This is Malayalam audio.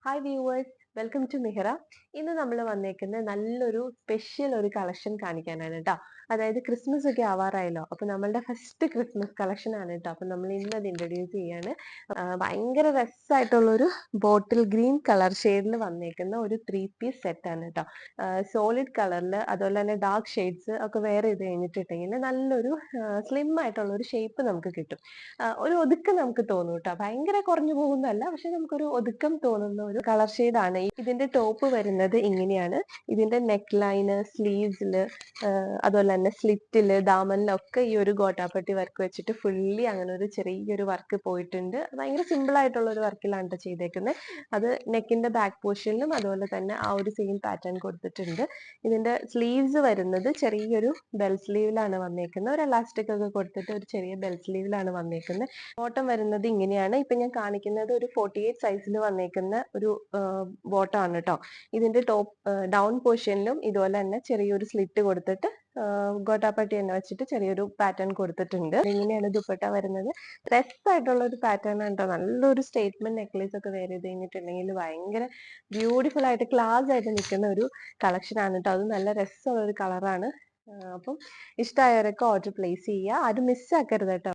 Hi viewers, welcome to Mihira. ഇന്ന് നമ്മൾ വന്നേക്കുന്ന നല്ലൊരു സ്പെഷ്യൽ ഒരു കളക്ഷൻ കാണിക്കാനാണ് കേട്ടോ. അതായത് ക്രിസ്മസ് ഒക്കെ ആവാറായല്ലോ, അപ്പൊ നമ്മളുടെ ഫസ്റ്റ് ക്രിസ്മസ് കളക്ഷൻ ആണ് കേട്ടോ. അപ്പൊ നമ്മൾ ഇന്ന് അത് ഇൻട്രൊഡ്യൂസ് ചെയ്യാണ്. ഭയങ്കര രസമായിട്ടുള്ളൊരു ബോട്ടിൽ ഗ്രീൻ കളർ ഷെയ്ഡിൽ വന്നേക്കുന്ന ഒരു 3 പീസ് സെറ്റ് ആണ് കേട്ടോ. സോളിഡ് കളറിൽ അതുപോലെ തന്നെ ഡാർക്ക് ഷെയ്ഡ്സ് ഒക്കെ വേറെ ചെയ്ത് കഴിഞ്ഞിട്ടുണ്ടെങ്കിൽ നല്ലൊരു സ്ലിം ആയിട്ടുള്ള ഒരു ഷേപ്പ് നമുക്ക് കിട്ടും. ഒരു ഒതുക്കം നമുക്ക് തോന്നും കേട്ടോ. ഭയങ്കര കുറഞ്ഞു പോകുന്നതല്ല, പക്ഷെ നമുക്കൊരു ഒതുക്കം തോന്നുന്ന ഒരു കളർ ഷെയ്ഡാണ്. ഇതിന്റെ ടോപ്പ് വരുന്നത് ഇങ്ങനെയാണ്. ഇതിന്റെ നെക്ക് ലൈന്, സ്ലീവ്സില്, അതുപോലെ തന്നെ സ്ലിറ്റില്, ദാമനിലൊക്കെ ഈ ഒരു ഗോട്ടാപ്പട്ടി വർക്ക് വെച്ചിട്ട് ഫുള്ളി അങ്ങനെ ഒരു ചെറിയൊരു വർക്ക് പോയിട്ടുണ്ട്. ഭയങ്കര സിമ്പിൾ ആയിട്ടുള്ള ഒരു വർക്കിലാണ് കേട്ടോ ചെയ്തേക്കുന്നത്. അത് നെക്കിന്റെ ബാക്ക് പോർഷനിലും അതുപോലെ തന്നെ ആ ഒരു സെയിം പാറ്റേൺ കൊടുത്തിട്ടുണ്ട്. ഇതിന്റെ സ്ലീവ്സ് വരുന്നത് ചെറിയൊരു ബെൽ സ്ലീവിലാണ് വന്നേക്കുന്നത്. ഒരു എലാസ്റ്റിക് ഒക്കെ കൊടുത്തിട്ട് ഒരു ചെറിയ ബെൽ സ്ലീവിലാണ് വന്നേക്കുന്നത്. ബോട്ടം വരുന്നത് ഇങ്ങനെയാണ്. ഇപ്പൊ ഞാൻ കാണിക്കുന്നത് ഒരു 48 സൈസിൽ വന്നേക്കുന്ന ഒരു ബോട്ടം ആണ് കേട്ടോ. ഇതിന്റെ ടോപ്പ് ഡൗൺ പോർഷനിലും ഇതുപോലെ തന്നെ ചെറിയൊരു സ്ലിറ്റ് കൊടുത്തിട്ട് ഗോട്ടാപ്പട്ടി തന്നെ വെച്ചിട്ട് ചെറിയൊരു പാറ്റേൺ കൊടുത്തിട്ടുണ്ട്. ഇങ്ങനെയാണ് ദുപ്പട്ട വരുന്നത്. രസമായിട്ടുള്ള ഒരു പാറ്റേൺ ആണ് കേട്ടോ. നല്ലൊരു സ്റ്റേറ്റ്മെന്റ് നെക്ലേസ് ഒക്കെ വെയർ ചെയ്ത് കഴിഞ്ഞിട്ടുണ്ടെങ്കിൽ ഭയങ്കര ബ്യൂട്ടിഫുൾ ആയിട്ട് ക്ലാസ് ആയിട്ട് നിൽക്കുന്ന ഒരു കളക്ഷൻ ആണ് കേട്ടോ. അത് നല്ല രസമുള്ള ഒരു കളറാണ്. അപ്പം ഇഷ്ടമായവരൊക്കെ ഓർഡർ പ്ലേസ് ചെയ്യുക. അത് മിസ്സാക്കരുത് കേട്ടോ.